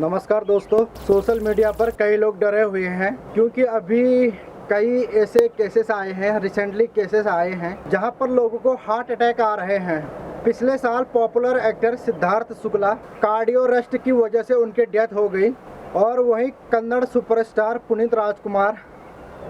नमस्कार दोस्तों। Social media पर कई लोग डरे हुए हैं क्योंकि अभी कई ऐसे केसेस आए हैं, रिसेंटली केसेस आए हैं जहां पर लोगों को हार्ट अटैक आ रहे हैं। पिछले साल popular actor Siddharth Shukla cardio arrest की वजह से उनकी डेथ हो गई और वहीं कन्नड़ सुपरस्टार पुनीत राजकुमार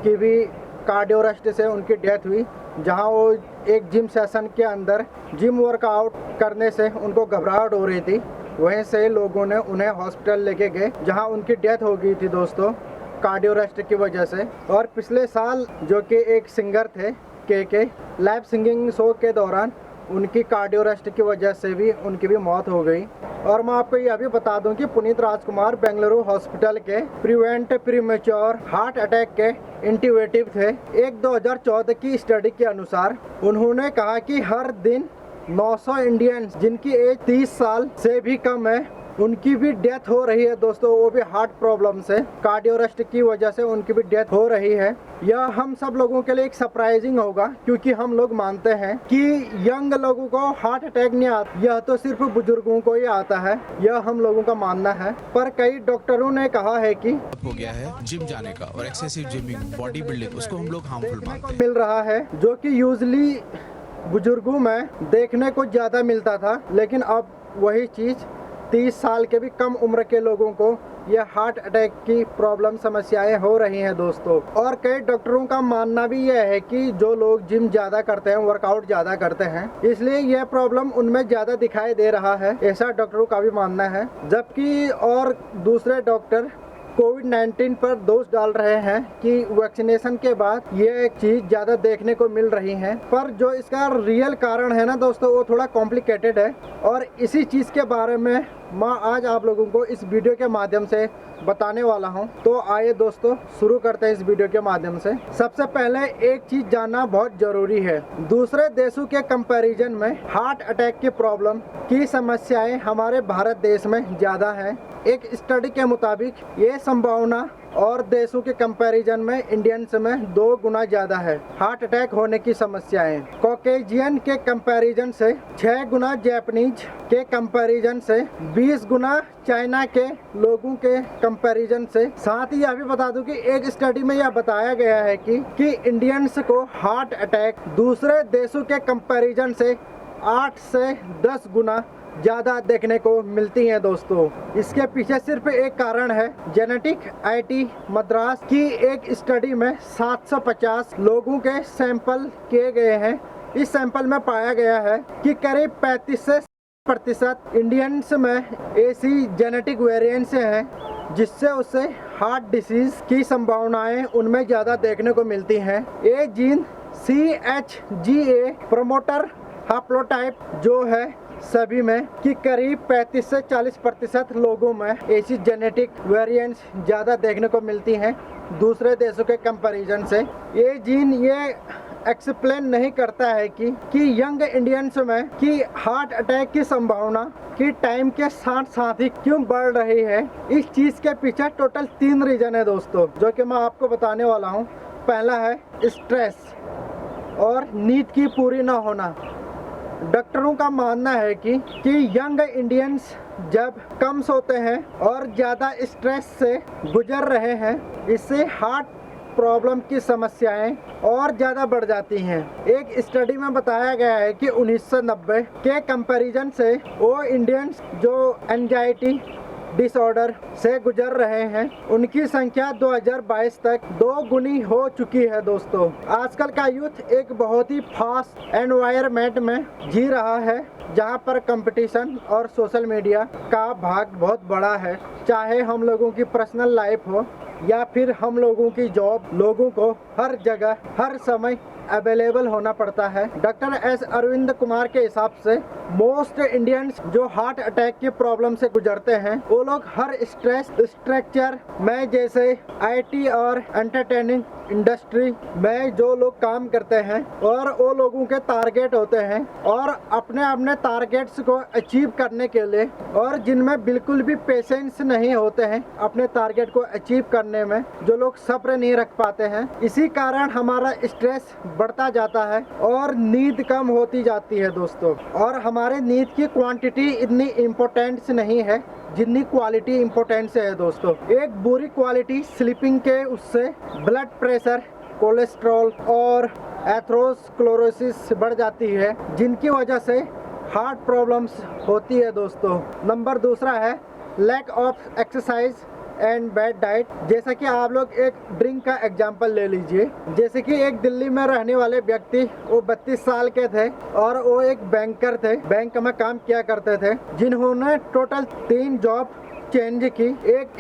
की भी कार्डियो अरेस्ट से उनकी डेथ हुई, जहां वो एक जिम सेशन के अंदर जिम वर्कआउट करने से उनको घबराहट हो रही थी। वहीं से लोगों ने उन्हें हॉस्पिटल लेके गए जहां उनकी डेथ हो गई थी दोस्तों, कार्डियो अरेस्ट की वजह से। और पिछले साल जो कि एक सिंगर थे के लाइव सिंगिंग शो के दौरान उनकी कार्डियो अरेस्ट की वजह से भी उनकी भी मौत हो गई। और मैं आपको यह भी बता दूं कि पुनीत राजकुमार बेंगलुरु हॉस्पिटल के प्रिवेंट प्रीमेच्योर हार्ट अटैक के इंट्यूबेटिव थे। एक 2014 की स्टडी के अनुसार उन्होंने कहा कि हर दिन 900 इंडियंस जिनकी एज 30 साल से भी कम है उनकी भी डेथ हो रही है दोस्तों, वो भी हार्ट प्रॉब्लम से, कार्डियो अरेस्ट की वजह से उनकी भी डेथ हो रही है। यह हम सब लोगों के लिए एक सरप्राइजिंग होगा क्योंकि हम लोग मानते हैं कि यंग लोगों को हार्ट अटैक नहीं आता, यह तो सिर्फ बुजुर्गों को ही आता है, यह हम लोगों का मानना है। पर कई डॉक्टरों ने कहा है कि हो गया है जिम जाने का और एक्सेसिव जिमिंग, बॉडी बिल्डिंग, उसको हम लोग हार्मफुल मानते हैं। मिल रहा है जो कि यूजली बुजुर्गों में देखने को ज़्यादा मिलता था, लेकिन अब वही चीज़ 30 साल के भी कम उम्र के लोगों को यह हार्ट अटैक की प्रॉब्लम समस्याएं हो रही हैं दोस्तों। और कई डॉक्टरों का मानना भी यह है कि जो लोग जिम ज़्यादा करते हैं, वर्कआउट ज़्यादा करते हैं, इसलिए यह प्रॉब्लम उनमें ज़्यादा दिखाई दे रहा है, ऐसा डॉक्टरों का भी मानना है। जबकि और दूसरे डॉक्टर कोविड-19 पर दोष डाल रहे हैं कि वैक्सीनेशन के बाद ये एक चीज़ ज़्यादा देखने को मिल रही है। पर जो इसका रियल कारण है ना दोस्तों, वो थोड़ा कॉम्प्लिकेटेड है और इसी चीज़ के बारे में मैं आज आप लोगों को इस वीडियो के माध्यम से बताने वाला हूं। तो आइए दोस्तों शुरू करते हैं इस वीडियो के माध्यम से। सबसे पहले एक चीज़ जानना बहुत ज़रूरी है, दूसरे देशों के कंपैरिजन में हार्ट अटैक की प्रॉब्लम की समस्याएं हमारे भारत देश में ज़्यादा है। एक स्टडी के मुताबिक ये संभावना और देशों के कंपैरिजन में इंडियंस में 2 गुना ज़्यादा है हार्ट अटैक होने की समस्याएं। कॉकेजियन के कंपैरिजन से 6 गुना, जापानीज के कंपैरिजन से 20 गुना, चाइना के लोगों के कंपैरिजन से। साथ ही यह भी बता दूं कि एक स्टडी में यह बताया गया है कि इंडियंस को हार्ट अटैक दूसरे देशों के कंपैरिजन से 8 से 10 गुना ज़्यादा देखने को मिलती हैं दोस्तों। इसके पीछे सिर्फ एक कारण है, जेनेटिक आईटी मद्रास की एक स्टडी में 750 लोगों के सैंपल किए गए हैं। इस सैंपल में पाया गया है कि करीब 35 से 40% इंडियंस में ऐसी जेनेटिक वेरिएंट्स हैं जिससे उसे हार्ट डिसीज की संभावनाएं उनमें ज़्यादा देखने को मिलती हैं। ये जीन CHGA प्रोमोटर हैप्लोटाइप जो है सभी में कि करीब 35 से 40% लोगों में ऐसी जेनेटिक वेरिएंट्स ज़्यादा देखने को मिलती हैं दूसरे देशों के कंपैरिजन से। ये जीन ये एक्सप्लेन नहीं करता है कि यंग इंडियंस में कि हार्ट अटैक की संभावना की टाइम के साथ साथ ही क्यों बढ़ रही है। इस चीज़ के पीछे टोटल 3 रीज़न है दोस्तों, जो कि मैं आपको बताने वाला हूँ। पहला है स्ट्रेस और नींद की पूरी ना होना। डॉक्टरों का मानना है कि यंग इंडियंस जब कम सोते हैं और ज़्यादा स्ट्रेस से गुजर रहे हैं, इससे हार्ट प्रॉब्लम की समस्याएं और ज़्यादा बढ़ जाती हैं। एक स्टडी में बताया गया है कि 1990 के कंपैरिजन से वो इंडियंस जो एंजाइटी डिसऑर्डर से गुजर रहे हैं उनकी संख्या 2022 तक 2 गुनी हो चुकी है दोस्तों। आजकल का यूथ एक बहुत ही फास्ट एनवायरनमेंट में जी रहा है जहां पर कंपटीशन और सोशल मीडिया का भाग बहुत बड़ा है। चाहे हम लोगों की पर्सनल लाइफ हो या फिर हम लोगों की जॉब, लोगों को हर जगह हर समय अवेलेबल होना पड़ता है। डॉक्टर एस अरविंद कुमार के हिसाब से मोस्ट इंडियंस जो हार्ट अटैक की प्रॉब्लम से गुजरते हैं वो लोग हर स्ट्रेस स्ट्रक्चर में, जैसे आईटी और एंटरटेनिंग इंडस्ट्री में जो लोग काम करते हैं और वो लोगों के टारगेट होते हैं और अपने टारगेट्स को अचीव करने के लिए, और जिनमें बिल्कुल भी पेशेंस नहीं होते हैं अपने टारगेट को अचीव करने में, जो लोग सब्र नहीं रख पाते हैं, इसी कारण हमारा स्ट्रेस बढ़ता जाता है और नींद कम होती जाती है दोस्तों। और हमारे नींद की क्वांटिटी इतनी इम्पोर्टेंस नहीं है जितनी क्वालिटी इम्पोर्टेंस है दोस्तों। एक बुरी क्वालिटी स्लीपिंग के उससे ब्लड प्रेशर, कोलेस्ट्रॉल और एथरोस्क्लेरोसिस बढ़ जाती है, जिनकी वजह से हार्ट प्रॉब्लम्स होती है दोस्तों। नंबर दूसरा है lack of exercise and bad diet. जैसा कि आप लोग एक ड्रिंक का एग्जांपल ले लीजिए। जैसे कि एक दिल्ली में रहने वाले व्यक्ति, वो 32 साल के थे और वो एक बैंकर थे, बैंक में काम किया करते थे, जिन्होंने टोटल 3 जॉब चेंज की।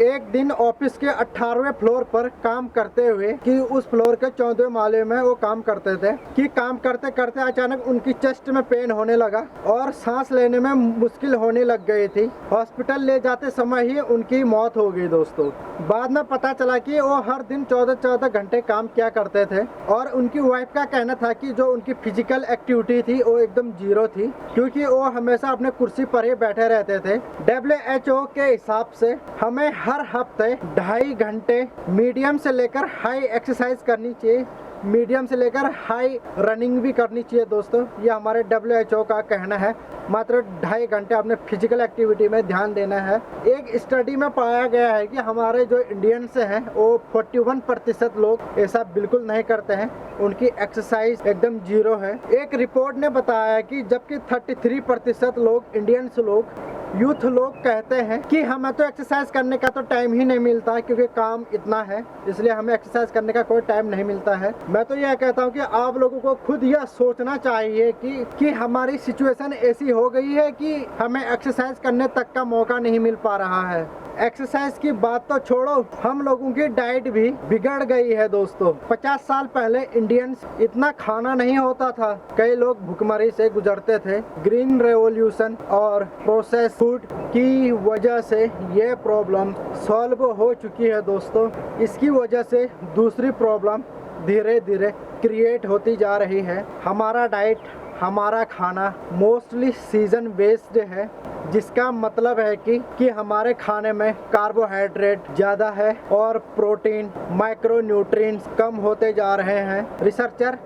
एक दिन ऑफिस के 18वें फ्लोर पर काम करते हुए कि उस फ्लोर के 14वें माले में वो काम करते थे कि काम करते करते अचानक उनकी चेस्ट में पेन होने लगा और सांस लेने में मुश्किल होने लग गई थी। हॉस्पिटल ले जाते समय ही उनकी मौत हो गई दोस्तों। बाद में पता चला कि वो हर दिन 14-14 घंटे काम किया करते थे और उनकी वाइफ का कहना था कि जो उनकी फिजिकल एक्टिविटी थी वो एकदम जीरो थी, क्योंकि वो हमेशा अपने कुर्सी पर ही बैठे रहते थे। WHO के हिसाब से हमें हर हफ्ते 2.5 घंटे मीडियम से लेकर हाई एक्सरसाइज करनी चाहिए, मीडियम से लेकर हाई रनिंग भी करनी चाहिए दोस्तों। ये हमारे WHO का कहना है। मात्र 2.5 घंटे अपने फिजिकल एक्टिविटी में ध्यान देना है। एक स्टडी में पाया गया है कि हमारे जो इंडियंस हैं वो 41% लोग ऐसा बिल्कुल नहीं करते हैं, उनकी एक्सरसाइज एकदम जीरो है। एक रिपोर्ट ने बताया कि जबकि 33% लोग इंडियंस लोग यूथ लोग कहते हैं कि हमें तो एक्सरसाइज करने का तो टाइम ही नहीं मिलता, क्योंकि काम इतना है इसलिए हमें एक्सरसाइज करने का कोई टाइम नहीं मिलता है। मैं तो यह कहता हूं कि आप लोगों को खुद यह सोचना चाहिए कि हमारी सिचुएशन ऐसी हो गई है कि हमें एक्सरसाइज करने तक का मौका नहीं मिल पा रहा है। एक्सरसाइज की बात तो छोड़ो, हम लोगों की डाइट भी बिगड़ गई है दोस्तों। 50 साल पहले इंडियंस इतना खाना नहीं होता था, कई लोग भुखमरी से गुजरते थे। ग्रीन रेवोल्यूशन और प्रोसेस फूड की वजह से ये प्रॉब्लम सॉल्व हो चुकी है दोस्तों। इसकी वजह से दूसरी प्रॉब्लम धीरे धीरे क्रिएट होती जा रही है। हमारा डाइट, हमारा खाना मोस्टली सीजन बेस्ड है, जिसका मतलब है कि हमारे खाने में कार्बोहाइड्रेट ज़्यादा है और प्रोटीन, माइक्रोन्यूट्रिएंट्स कम होते जा रहे हैं। रिसर्चर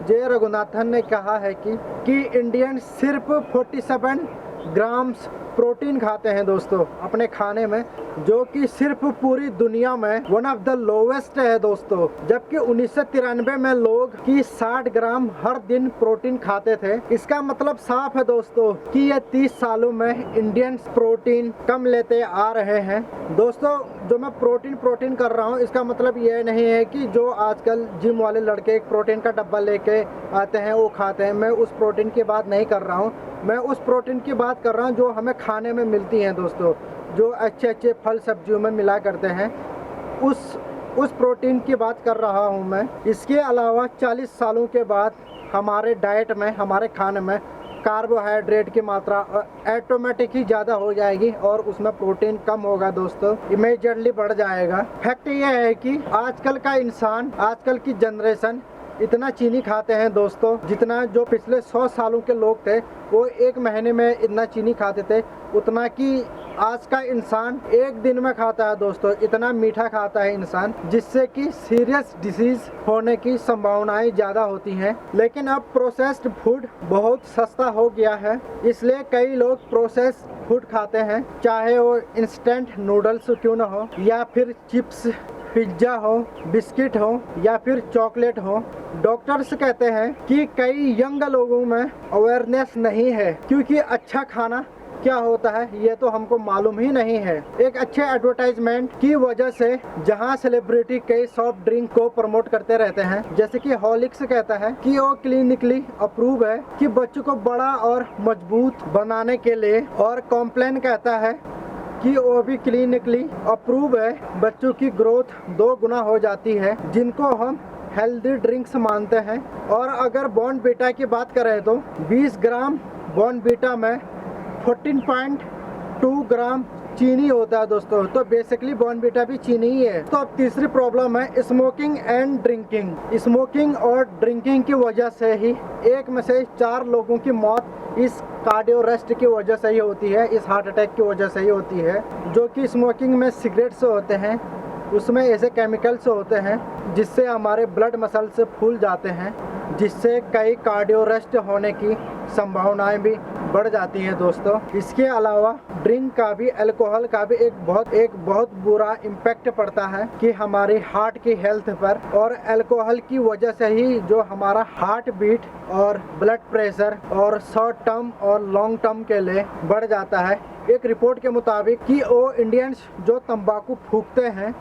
जे रघुनाथन ने कहा है कि इंडियन सिर्फ 47 ग्राम्स प्रोटीन खाते हैं दोस्तों अपने खाने में, जो कि सिर्फ पूरी दुनिया में वन ऑफ द लोवेस्ट है दोस्तों। जबकि 1993 में लोग की 60 ग्राम हर दिन प्रोटीन खाते थे। इसका मतलब साफ है दोस्तों कि ये 30 सालों में इंडियंस प्रोटीन कम लेते आ रहे हैं। दोस्तों जो मैं प्रोटीन कर रहा हूँ, इसका मतलब ये नहीं है कि जो आजकल जिम वाले लड़के एक प्रोटीन का डब्बा लेके आते हैं वो खाते हैं। मैं उस प्रोटीन की बात नहीं कर रहा हूँ, मैं उस प्रोटीन की बात कर रहा हूँ जो हमें खाने में मिलती हैं दोस्तों, जो अच्छे अच्छे फल सब्जियों में मिला करते हैं, उस प्रोटीन की बात कर रहा हूँ मैं। इसके अलावा 40 सालों के बाद हमारे डाइट में, हमारे खाने में कार्बोहाइड्रेट की मात्रा ऑटोमेटिक ही ज़्यादा हो जाएगी और उसमें प्रोटीन कम होगा दोस्तों, इमीडिएटली बढ़ जाएगा। फैक्ट ये है कि आजकल का इंसान, आजकल की जनरेशन इतना चीनी खाते हैं दोस्तों, जितना जो पिछले 100 सालों के लोग थे वो एक महीने में इतना चीनी खाते थे, उतना कि आज का इंसान एक दिन में खाता है दोस्तों। इतना मीठा खाता है इंसान, जिससे कि सीरियस डिसीज होने की संभावनाएं ज़्यादा होती हैं। लेकिन अब प्रोसेस्ड फूड बहुत सस्ता हो गया है, इसलिए कई लोग प्रोसेस्ड फूड खाते हैं, चाहे वो इंस्टेंट नूडल्स क्यों ना हो, या फिर चिप्स, पिज्ज़ा हो, बिस्किट हो, या फिर चॉकलेट हो। डॉक्टर्स कहते हैं कि कई यंग लोगों में अवेयरनेस नहीं है, क्योंकि अच्छा खाना क्या होता है ये तो हमको मालूम ही नहीं है। एक अच्छे एडवर्टाइजमेंट की वजह से जहां सेलिब्रिटी कई सॉफ्ट ड्रिंक को प्रमोट करते रहते हैं, जैसे कि हॉर्लिक्स कहता है कि वो क्लिनिकली अप्रूव है कि बच्चों को बड़ा और मजबूत बनाने के लिए, और कॉम्प्लेन कहता है कि वो भी क्लिनिकली अप्रूव है, बच्चों की ग्रोथ 2 गुना हो जाती है, जिनको हम हेल्दी ड्रिंक्स मानते हैं। और अगर बॉर्नवीटा की बात करें तो 20 ग्राम बॉर्नवीटा में 14.2 ग्राम चीनी होता है दोस्तों, तो बेसिकली बॉर्नवीटा भी चीनी ही है। तो अब तीसरी प्रॉब्लम है स्मोकिंग एंड ड्रिंकिंग। स्मोकिंग और ड्रिंकिंग की वजह से ही 1 में से 4 लोगों की मौत इस कार्डियो अरेस्ट की वजह से ही होती है, इस हार्ट अटैक की वजह से ही होती है। जो कि स्मोकिंग में सिगरेट्स होते हैं, उसमें ऐसे केमिकल्स होते हैं जिससे हमारे ब्लड मसल्स फूल जाते हैं, जिससे कई कार्डियो अरेस्ट होने की संभावनाएं भी बढ़ जाती हैं दोस्तों। इसके अलावा ड्रिंक का भी, अल्कोहल का भी एक बहुत बुरा इम्पैक्ट पड़ता है कि हमारी हार्ट की हेल्थ पर, और अल्कोहल की वजह से ही जो हमारा हार्ट बीट और ब्लड प्रेशर और शॉर्ट टर्म और लॉन्ग टर्म के लिए बढ़ जाता है। एक रिपोर्ट के मुताबिक कि वो इंडियंस जो तंबाकू फूकते हैं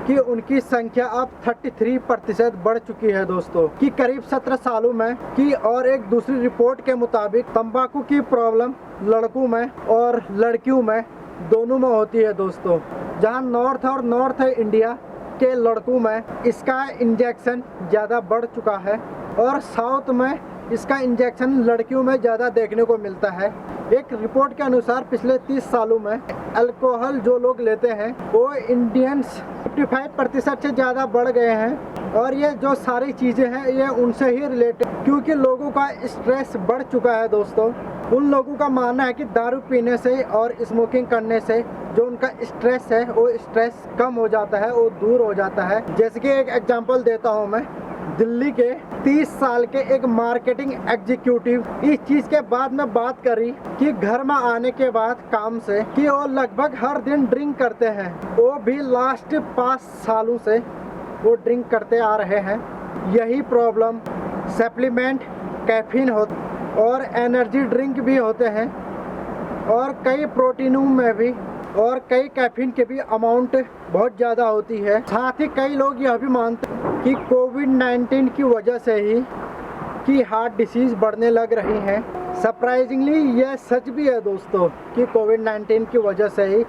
कि उनकी संख्या अब 33% बढ़ चुकी है दोस्तों, कि करीब 17 सालों में की। और एक दूसरी रिपोर्ट के मुताबिक तंबाकू की प्रॉब्लम लड़कों में और लड़कियों में दोनों में होती है दोस्तों। जहां नॉर्थ इंडिया के लड़कों में इसका इंजेक्शन ज़्यादा बढ़ चुका है और साउथ में इसका इंजेक्शन लड़कियों में ज़्यादा देखने को मिलता है। एक रिपोर्ट के अनुसार पिछले 30 सालों में अल्कोहल जो लोग लेते हैं वो इंडियंस 55% से ज़्यादा बढ़ गए हैं। और ये जो सारी चीज़ें हैं ये उनसे ही रिलेटेड, क्योंकि लोगों का स्ट्रेस बढ़ चुका है दोस्तों। उन लोगों का मानना है कि दारू पीने से और स्मोकिंग करने से जो उनका स्ट्रेस है वो स्ट्रेस कम हो जाता है, वो दूर हो जाता है। जैसे कि एक एग्जांपल देता हूँ मैं, दिल्ली के 30 साल के एक मार्केटिंग एग्जीक्यूटिव इस चीज़ के बाद में बात करी कि घर में आने के बाद काम से कि वो लगभग हर दिन ड्रिंक करते हैं। वो भी लास्ट 5 सालों से वो ड्रिंक करते आ रहे हैं। यही प्रॉब्लम सप्लीमेंट, कैफीन और एनर्जी ड्रिंक भी होते हैं, और कई प्रोटीनों में भी और कई कैफीन के भी अमाउंट बहुत ज़्यादा होती है। साथ ही कई लोग यह भी मानते हैं कि कोविड-19 की वजह से ही कि हार्ट डिसीज़ बढ़ने लग रही हैं। सरप्राइजिंगली यह सच भी है दोस्तों कि कोविड-19 की वजह से ही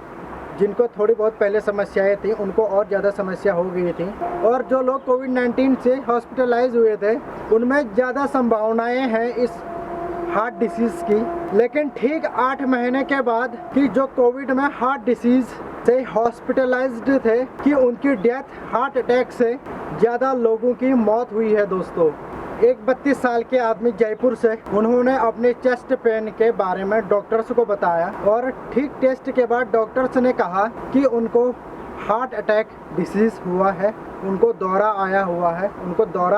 जिनको थोड़ी बहुत पहले समस्याएं थी उनको और ज़्यादा समस्या हो गई थी, और जो लोग कोविड-19 से हॉस्पिटलाइज हुए थे उनमें ज़्यादा संभावनाएं हैं इस हार्ट डिसीज़ की। लेकिन ठीक 8 महीने के बाद कि जो कोविड में हार्ट डिसीज़ से हॉस्पिटलाइज्ड थे कि उनकी डेथ हार्ट अटैक से ज़्यादा लोगों की मौत हुई है दोस्तों। एक 32 साल के आदमी जयपुर से, उन्होंने अपने चेस्ट पेन के बारे में डॉक्टर्स को बताया, और ठीक टेस्ट के बाद डॉक्टर्स ने कहा कि उनको हार्ट अटैक डिसीज़ हुआ है, उनको दौरा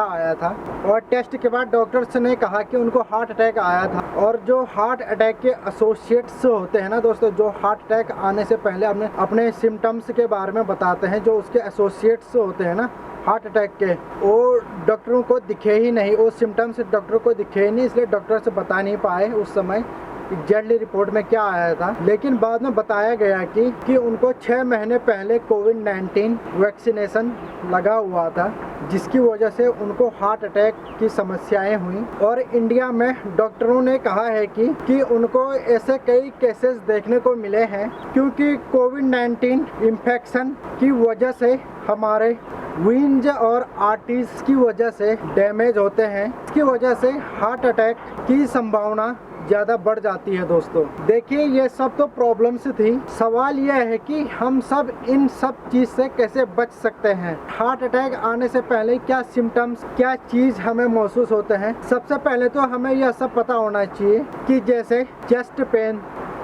आया था। और टेस्ट के बाद डॉक्टर्स ने कहा कि उनको हार्ट अटैक आया था। और जो हार्ट अटैक के एसोसिएट्स होते हैं ना दोस्तों, जो हार्ट अटैक आने से पहले अपने सिम्टम्स के बारे में बताते हैं, जो उसके एसोसिएट्स होते हैं ना हार्ट अटैक के, वो डॉक्टरों को दिखे ही नहीं, वो सिम्टम्स डॉक्टर को दिखे ही नहीं, इसलिए डॉक्टर से बता नहीं पाए उस समय एग्जैक्टली रिपोर्ट में क्या आया था। लेकिन बाद में बताया गया कि उनको 6 महीने पहले कोविड-19 वैक्सीनेशन लगा हुआ था, जिसकी वजह से उनको हार्ट अटैक की समस्याएं हुई। और इंडिया में डॉक्टरों ने कहा है कि उनको ऐसे कई केसेस देखने को मिले हैं, क्योंकि कोविड-19 इन्फेक्शन की वजह से हमारे वीन्स और आर्टरीज की वजह से डैमेज होते हैं। इसकी वजह से हार्ट अटैक की संभावना ज़्यादा बढ़ जाती है दोस्तों। देखिए ये सब तो प्रॉब्लम्स थी, सवाल यह है कि हम सब इन सब चीज़ से कैसे बच सकते हैं। हार्ट अटैक आने से पहले क्या सिम्टम्स, क्या चीज़ हमें महसूस होते हैं। सबसे पहले तो हमें यह सब पता होना चाहिए कि जैसे चेस्ट पेन,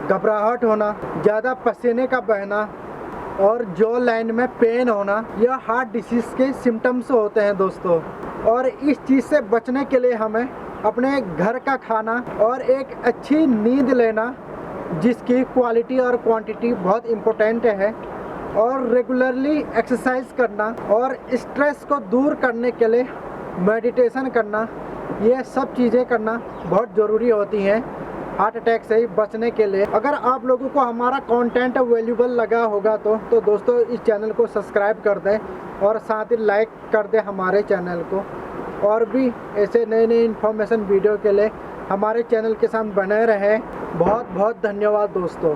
घबराहट होना, ज़्यादा पसीने का बहना और जॉ लाइन में पेन होना, यह हार्ट डिसीज़ के सिम्टम्स होते हैं दोस्तों। और इस चीज़ से बचने के लिए हमें अपने घर का खाना और एक अच्छी नींद लेना, जिसकी क्वालिटी और क्वांटिटी बहुत इम्पोर्टेंट है, और रेगुलरली एक्सरसाइज करना और स्ट्रेस को दूर करने के लिए मेडिटेशन करना, ये सब चीज़ें करना बहुत ज़रूरी होती हैं हार्ट अटैक से ही बचने के लिए। अगर आप लोगों को हमारा कंटेंट वैल्यूबल लगा होगा तो दोस्तों इस चैनल को सब्सक्राइब कर दें और साथ ही लाइक कर दें हमारे चैनल को। और भी ऐसे नए इन्फॉर्मेशन वीडियो के लिए हमारे चैनल के साथ बने रहें। बहुत बहुत धन्यवाद दोस्तों।